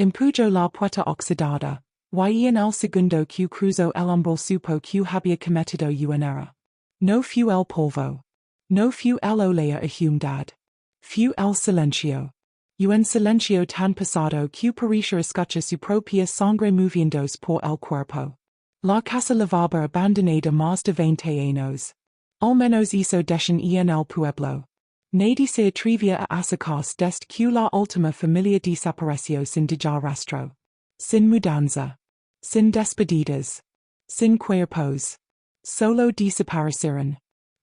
Impujo la puerta oxidada, y en el segundo que cruzo el umbral supo que había cometido un error. No fu el polvo. No fu el olea a humedad. Fu el silencio. Un silencio tan pesado que parecía escuchar su propia sangre moviéndose por el cuerpo. La casa lavaba abandonada más de 20 años. Al menos eso decían en el pueblo. Nadie se atrevía a acercarse desde que la última familia desapareció sin dejar rastro. Sin mudanza. Sin despedidas. Sin cuerpos. Solo desaparecieron.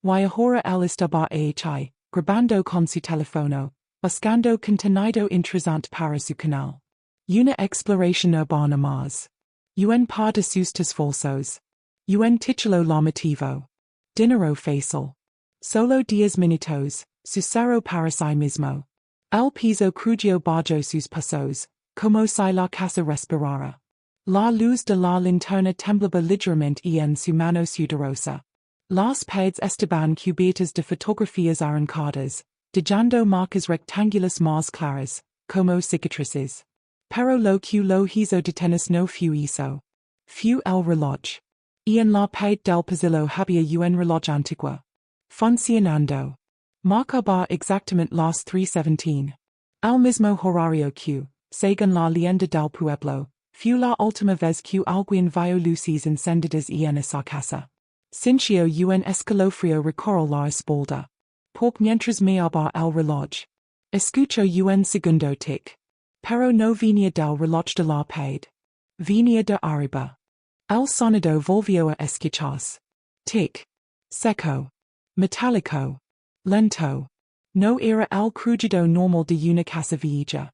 Y ahora él estaba ahí, grabando con su teléfono, buscando contenido interesante para su canal. Una exploración urbana más. Un par de sustos falsos. Un título llamativo. Dinero fácil. Solo 10 minutos, susurro para sí mismo. El piso crujió bajo sus pasos, como si la casa respirara. La luz de la linterna temblaba ligeramente en su mano sudorosa. Las paredes estaban cubiertas de fotografías arrancadas, dejando marcas rectangulares más claras, como cicatrices. Pero lo que lo hizo detenerse no fu eso. Fu el reloj. En la pared del pasillo había un reloj antiguo. Funcionando. Marcaba exactamente las 3:17. El mismo horario que, según la leyenda del pueblo, fu la última vez que alguien vio luces encendidas en esa casa. Sintió un escalofrío recorrió la espalda. Porque mientras meaba el reloj. Escuchó un segundo tic. Pero no venía del reloj de la pared. Venía de arriba. El sonido volvió a escucharse. Tic. Seco. Metálico. Lento. No era el crujido normal de una casa vieja.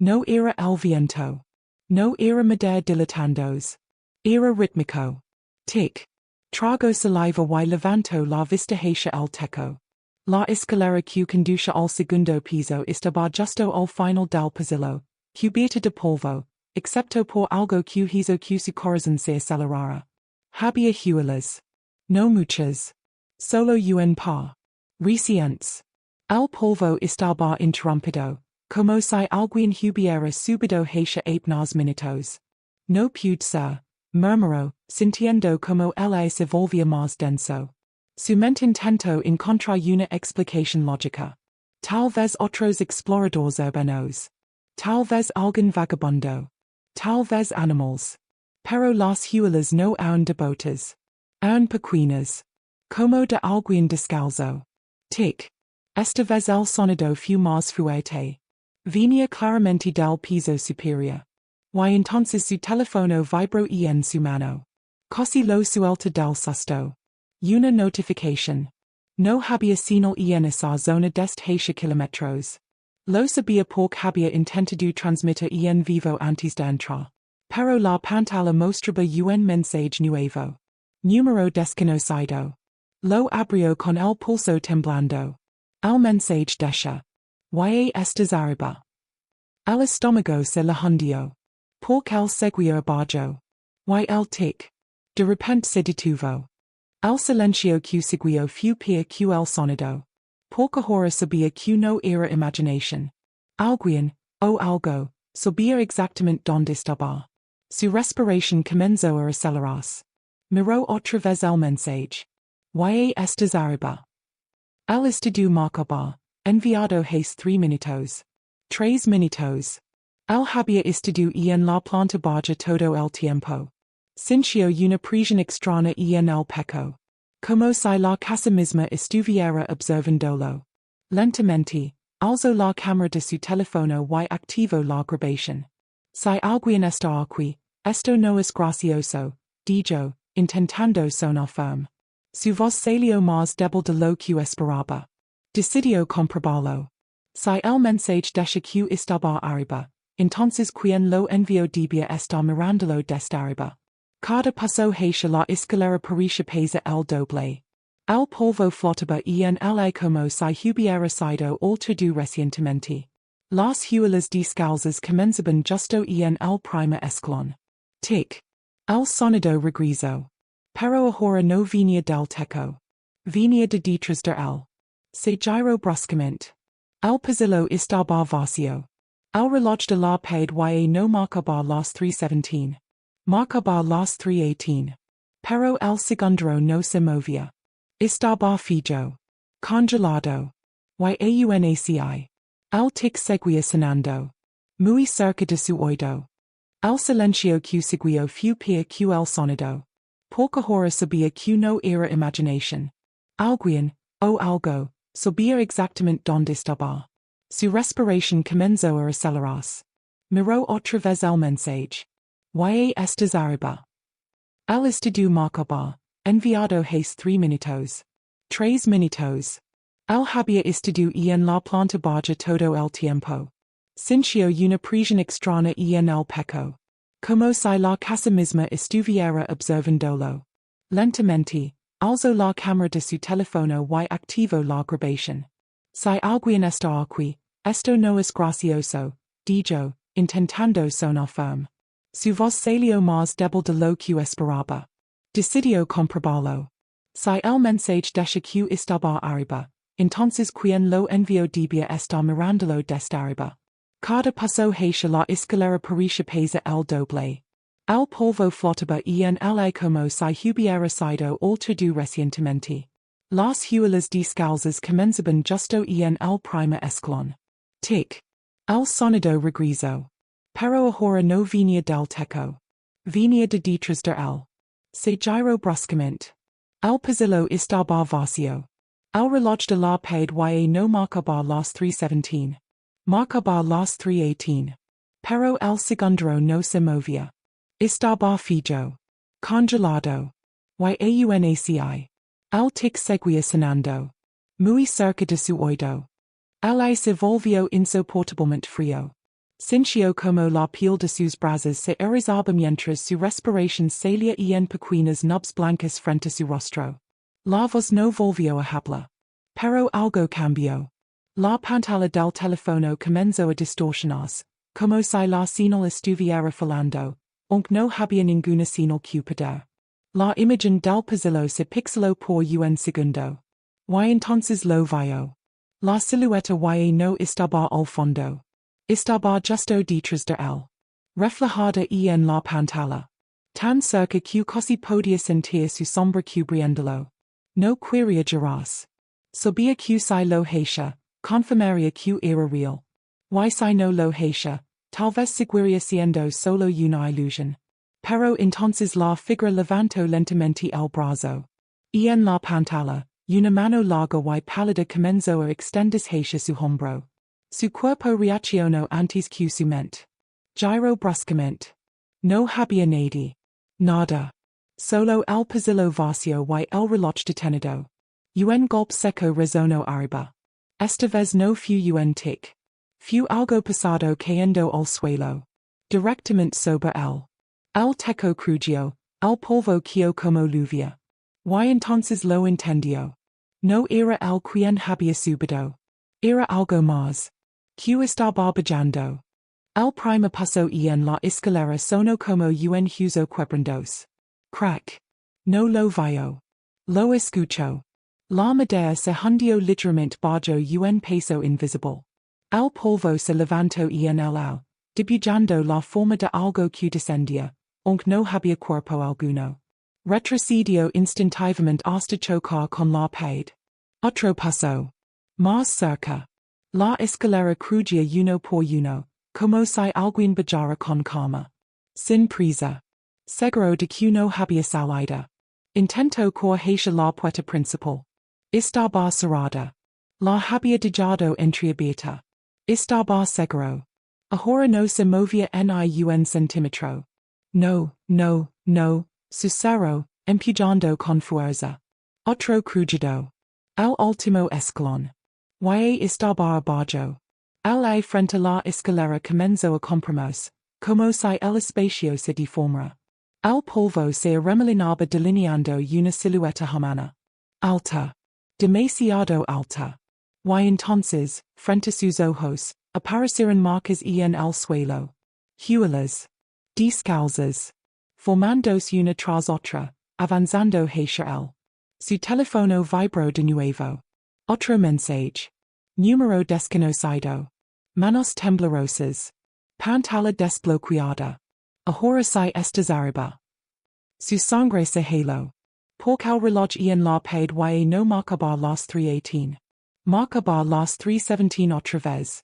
No era el viento. No era madera dilatándose. Era rítmico. Tic. Trago saliva y levanto la vista hacia el techo. La escalera que conduce al segundo piso estaba justo al final del pasillo, cubierta de polvo, excepto por algo que hizo que su corazón se acelerara. Había huellas. No muchas. Solo un par. Recientes. El polvo estaba interrumpido, como si alguien hubiera subido hacia apenas minutos. No pude ser, murmuró, sintiendo como el aire se volvía más denso. Su mente intentó encontrar una explicación lógica. Tal vez otros exploradores urbanos. Tal vez algún vagabundo. Tal vez animals. Pero las huellas no eran devotas. Eran pequeñas. Como de alguien descalzo. Tic. Esta vez el sonido fu más fuerte. Venía claramente del piso superior. Y entonces su teléfono vibró en su mano. Casi lo suelta del susto. Una notificación. No había señal en esa zona desde hacia kilómetros. Lo sabía porque había intentado transmitir en vivo antes de entrar. Pero la pantalla mostraba un mensaje nuevo. Número desconocido. Lo abrió con el pulso temblando. El mensaje decía. Y estás arriba. El estómago se le hundió. Porque el seguía abajo. Y el tic. De repente se detuvo. El silencio que seguió fu peor que el sonido. Porque ahora sabía que no era imaginación. Alguien, o algo, sabía exactamente dónde estaba. Su respiración comenzó a acelerarse. Miró otra vez el mensaje. Y estás arriba. El estudio marcaba, enviado hace 3 minutos. 3 minutos. El había estudio en la planta baja todo el tiempo. Sintió una presión extraña en el pecho. Como si la casa misma estuviera observándolo. Lentamente, alzó la cámara de su teléfono y activó la grabación. Si alguien está aquí, esto no es gracioso, dijo, intentando sonar firme. Su voz salió más débil de lo que esperaba. Decidió comprobarlo. Si el mensaje decía que estaba arriba, entonces quien lo envió debía estar mirándolo desde arriba. Cada paso hacia la escalera parecía pesar el doble. El polvo flotaba en el aire como si hubiera sido alterado recientemente. Las huellas descalzas comenzaban justo en el primer escalón. Tic. El sonido regresó. Pero ahora no venía del techo. Venía de detrás de él. Se giró bruscamente. El pasillo estaba vacío. Al reloj de la paid y no marca bar las 3:17. Marca bar las 3:18. Pero el segundo no se movía. Estaba fijo. Congelado. Yaunci. Al tic seguía sonando. Muy cerca de su oído. El silencio que seguía fue peor que el sonido. Porque ahora sabía que no era imaginación. Alguien, o algo, sabía exactamente dónde estaba. Su respiración comenzó a acelerarse. Miró otra vez el mensaje. Estás arriba. El estudio marcaba, enviado hace 3 minutos. 3 minutos. El había estudio en la planta baja todo el tiempo. Sintió una presión extraña en el pecho. Como si la casa misma estuviera observándolo. Lentamente, alzó la cámara de su teléfono y activó la grabación. Si alguien está aquí, esto no es gracioso, dijo, intentando sonar firme. Su voz salió más débil de lo que esperaba. Decidió comprobarlo. Si el mensaje decía que estaba arriba, entonces quien lo envió debía estar mirándolo desde arriba. Cada paso hacia la escalera parecía pesa el doble. El polvo flotaba en el aire como si hubiera sido alterado recientemente. Las huelas descalzas comenzaban justo en el primer escalón. Tic. El sonido regresó. Pero ahora no venía del techo. Venía de detrás de él. Se giró bruscamente. El pasillo estaba vacío. El reloj de la paid y no marcaba las 3:17. Marcaba las 3:18. Pero el segundo no se movía. Estaba fijo. Congelado. Yaunci. El tic seguía sonando. Muy cerca de su oído. El aire se volvió insoportablemente frío. Sintió como la piel de sus brazos se erizaba mientras su respiración salía en pequeñas nubes blancas frente a su rostro. La voz no volvió a hablar. Pero algo cambió. La pantalla del teléfono comenzó a distorsionarse, como si la señal estuviera fallando, aunque no había ninguna señal que perder. La imagen del pasillo se pixeló por un segundo. Y entonces lo vio. La silueta y no estaba al fondo. Estaba justo detrás de él. Reflejada en la pantalla. Tan cerca que casi podía sentir su sombra cubriéndolo. No quería giras. Sabía que si lo hacía, confirmaría que era real. Y si no lo hacía, tal vez seguiría siendo solo una ilusión. Pero entonces la figura levantó lentamente el brazo. En la pantalla, una mano larga y pálida comenzó a extenderse hacia su hombro. Su cuerpo reaccionó antes que su mente. Giró bruscamente. No había nadie. Nada. Solo el pasillo vacío y el reloj detenido. Un golpe seco resonó arriba. Esta vez no fue un tic. Fue algo pesado cayendo al suelo. Directamente sobre él. El techo crujió, el polvo quedó como lluvia. Y entonces lo entendió. No era el quien había subido. Era algo más. Que estaba bajando. El primer paso en la escalera sonó como un hueso quebrandos. Crack. No lo vio. Lo escuchó. La madera se hundió literalmente bajo un peso invisible. El polvo se levantó en el aire, dibujando la forma de algo que descendía, aunque no había cuerpo alguno. Retrocedió instintivamente hasta chocar con la pared. Otro paso. Más cerca. La escalera crujía uno por uno, como si alguien bajara con calma. Sin prisa. Seguro de que no había salida. Intentó correr hacia la puerta principal. Estaba cerrada. La había dejado entreabierta. Estaba seguro. Ahora no se movía ni un centímetro. No, no, no, susurró, empujando con fuerza. Otro crujido. El último escalón. Y estaba abajo. El aire frente a la escalera comenzó a comprimirse, como si el espacio se deformara. El polvo se arremolinaba delineando una silueta humana. Alta. Demasiado alta. Y entonces, frente a sus ojos, aparecieron marcas en el suelo. Huelas. Descalzas. Formándose una tras otra, avanzando hacia él. Su teléfono vibró de nuevo. Otro mensaje. Número desconocido. Manos temblorosas. Pantalla desbloqueada. Ahora si estás arriba. Su sangre se heló. Porque el reloj en la pared y no marcaba las 3:18. Marcaba las 3:17 otra vez.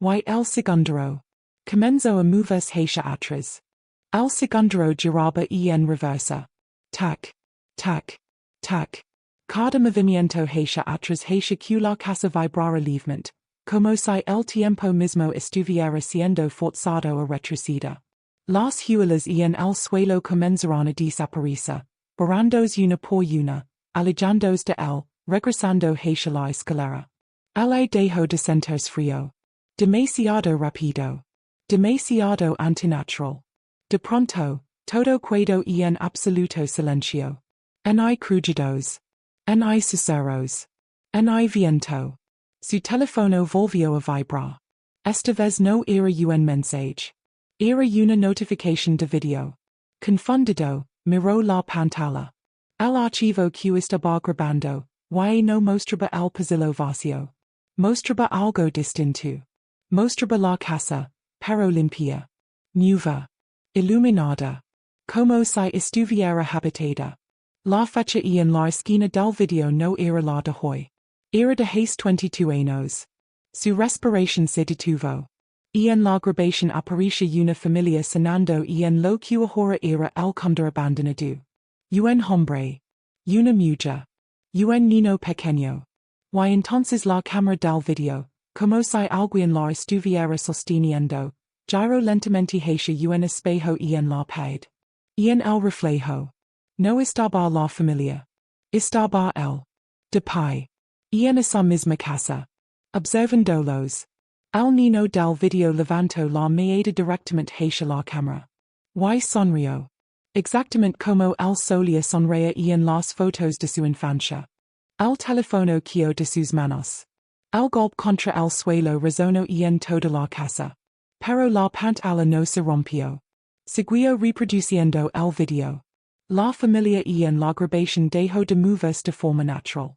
Y el segundero. Comenzó a moverse hacia atrás. El segundero giraba en reversa. Tac. Tac. Tac. Cada movimiento hacia atrás hacia que la casa vibrara levemente, como si el tiempo mismo estuviera siendo forzado a retroceder. Las huelas en el suelo comenzaron a desaparecer, borrándose una por una, alejándose de él, regresando hacia la escalera. Él dejó de sentirse frío. Demasiado rápido. Demasiado antinatural. De pronto, todo quedó en absoluto silencio. No crujidos. No susurros. No viento. Su teléfono volvió a vibrar. Esta vez no era un mensaje. Era una notificación de video. Confundido, miró la pantalla. El archivo que estaba grabando, y no mostraba el pasillo vacío. Mostraba algo distinto. Mostraba la casa, pero limpia. Nueva. Iluminada. Como si estuviera habitada. La fecha en la esquina del video no era la de hoy. Era de hace 22 años. Su respiración se detuvo. En la grabación aparecía una familia cenando en lo que ahora era el comedor abandonado. Un hombre. Una mujer. Un niño pequeño. Y entonces la cámara del video, como si alguien la estuviera sosteniendo, giró lentamente hacia un espejo en la pared. En el reflejo. No estaba la familia. Estaba él. De pie. En esa misma casa. Observándolos. El niño del video levantó la mirada directamente hacia la cámara. Y sonrió. Exactamente como él solía sonreír en las fotos de su infancia. El teléfono cayó de sus manos. El golpe contra el suelo resonó en toda la casa. Pero la pantalla no se rompió. Siguió reproduciendo el video. La familia en la grabación dejó de moverse de forma natural.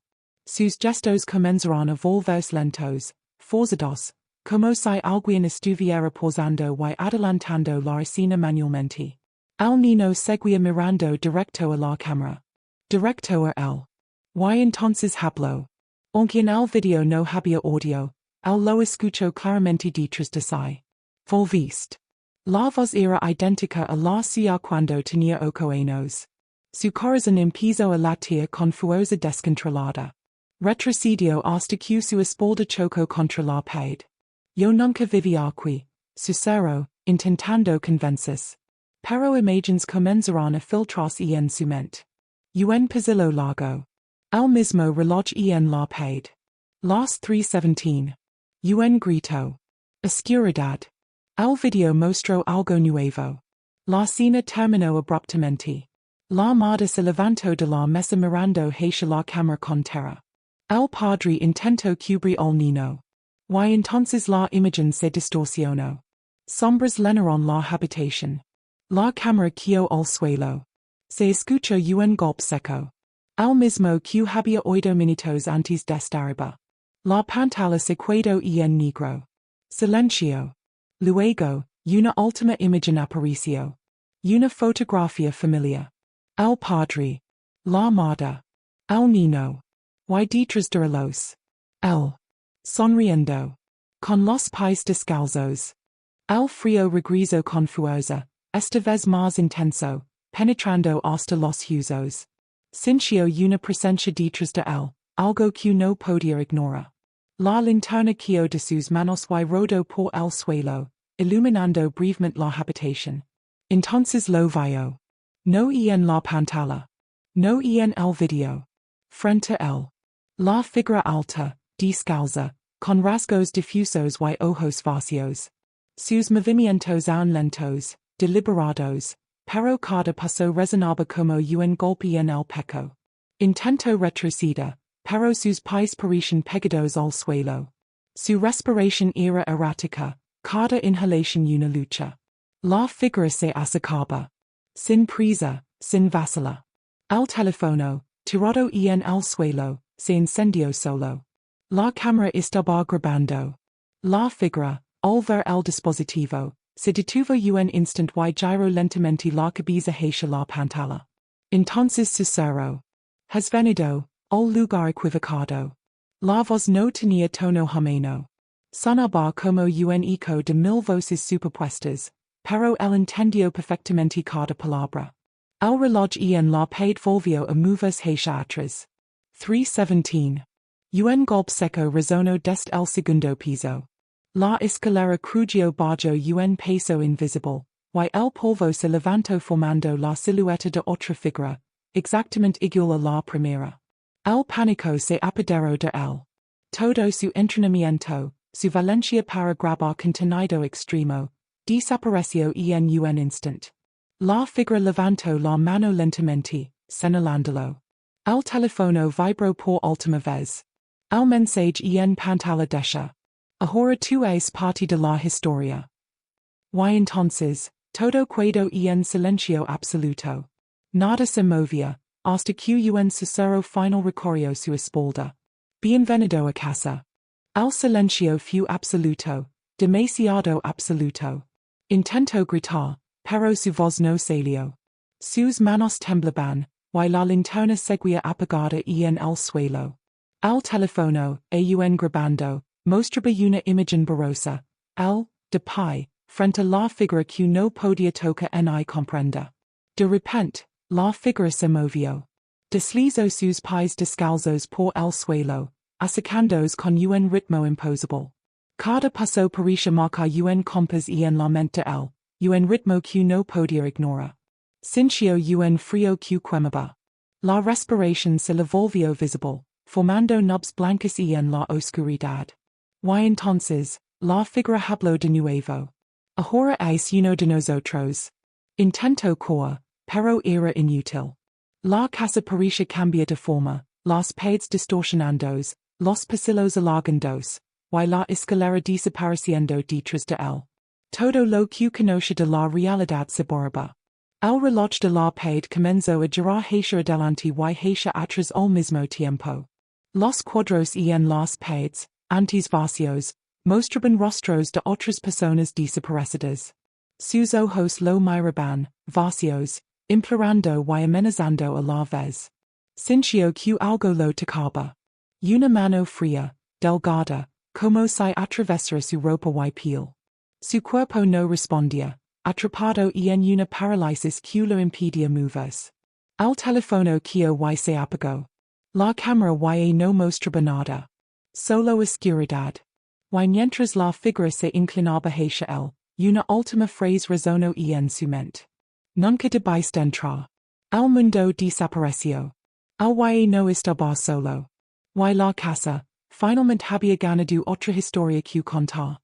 Sus gestos comenzaron a volverse lentos, forzados, como si alguien estuviera posando y adelantando la escena manualmente. El niño seguía mirando directo a la cámara. Directo a él. Y entonces habló. Aunque en el video no había audio, él lo escuchó claramente detrás de sí. Volviste. La voz era idéntica a la suya cuando tenía 8 años. Su corazón empezó a latir con fuerza descontrolada. Retrocedió hasta que su espalda chocó contra la pared. Yo nunca viví aquí, susurró, intentando convencerse. Pero imágenes comenzaron a filtrarse en su mente. Un pasillo largo. El mismo reloj en la pared. Las 3:17. Un grito. Oscuridad. El video mostró algo nuevo. La escena terminó abruptamente. La madre se levantó de la mesa mirando hacia la cámara con terror. El padre intentó cubrir al niño. Y entonces la imagen se distorsionó. Sombras llenaron la habitación. La cámara cayó al suelo. Se escuchó un golpe seco. El mismo que había oído minutos antes de estar arriba. La pantalla se quedó en negro. Silencio. Luego, una última imagen apareció. Una fotografía familiar. El padre. La madre. El niño. Y detrás de los. Él. Sonriendo. Con los pies descalzos. El frío regresó con fuerza, esta vez más intenso, penetrando hasta los huesos. Sintió una presencia detrás de él, algo que no podía ignorar. La linterna cayó de sus manos y rodó por el suelo, iluminando brevemente la habitación. Entonces lo vio. No en la pantalla. No en el video. Frente a él. La figura alta, descalza, con rasgos difusos y ojos vacíos. Sus movimientos aún lentos, deliberados, pero cada paso resonaba como un golpe en el pecho. Intentó retroceder, pero sus pies parecían pegados al suelo. Su respiración era errática, cada inhalación una lucha. La figura se acercaba. Sin prisa, sin vacilar. El teléfono, tirado en el suelo, se encendió solo. La cámara estaba grabando. La figura, al ver el dispositivo, se detuvo un instant y giro lentamente la cabeza hacia la pantalla. Entonces susurró. Has venido, al lugar equivocado. La voz no tenía tono humano. Sonaba como un eco de mil voces superpuestas, pero él entendió perfectamente cada palabra. El reloj en la pared volvió a moverse hacia atrás. 3:17. Un golpe seco resonó desde el segundo piso. La escalera crujió bajo un peso invisible, y el polvo se levantó formando la silueta de otra figura, exactamente igual a la primera. El pánico se apoderó de él. Todo su entrenamiento, su valencia para grabar contenido extremo, desapareció en un instant. La figura levantó la mano lentamente, señalándolo. El teléfono vibró por última vez. El mensaje en pantalla decía: ahora tú es parte de la historia. Y entonces, todo quedó en silencio absoluto. Nada se movía, hasta que un susurro final recorrió su espalda. Bienvenido a casa. El silencio fue absoluto, demasiado absoluto. Intentó gritar, pero su voz no salió. Sus manos temblaban, y la linterna seguía apagada en el suelo. El teléfono, aún grabando, mostraba una imagen borrosa, él, de pie, frente a la figura que no podía tocar ni comprender. De repente, la figura se movió. Deslizó sus pies descalzos por el suelo, acercándose con un ritmo imposible. Cada paso parecía marcar un compás en la mente de él, un ritmo que no podía ignorar. Sintió un frío que quemaba. La respiración se le volvió visible, formando nubes blancas en la oscuridad. Y entonces, la figura habló de nuevo. Ahora es uno de nosotros. Intentó correr, pero era inútil. La casa parecía cambiar de forma, las paredes distorsionándose, los pasillos alargándose, y la escalera desapareciendo detrás de él. Todo lo que conocía de la realidad se borraba. El reloj de la pared comenzó a girar hacia adelante y hacia atrás al mismo tiempo. Los cuadros en las paredes, antes vacíos, mostraban rostros de otras personas desaparecidas. Sus ojos lo miraban, vacíos, implorando y amenazando a la vez. Sintió que algo lo tocaba. Una mano fría, delgada, como si atravesara su ropa y piel. Su cuerpo no respondía, atrapado en una parálisis que lo impedía moverse. El teléfono quedó y se apagó. La cámara y no mostraba nada. Solo oscuridad. Y mientras la figura se inclinaba hacia él, una última frase resonó en su mente. Nunca debéis entrar. El mundo desapareció. El y no estaba solo. Y la casa, finalmente había ganado otra historia que contar.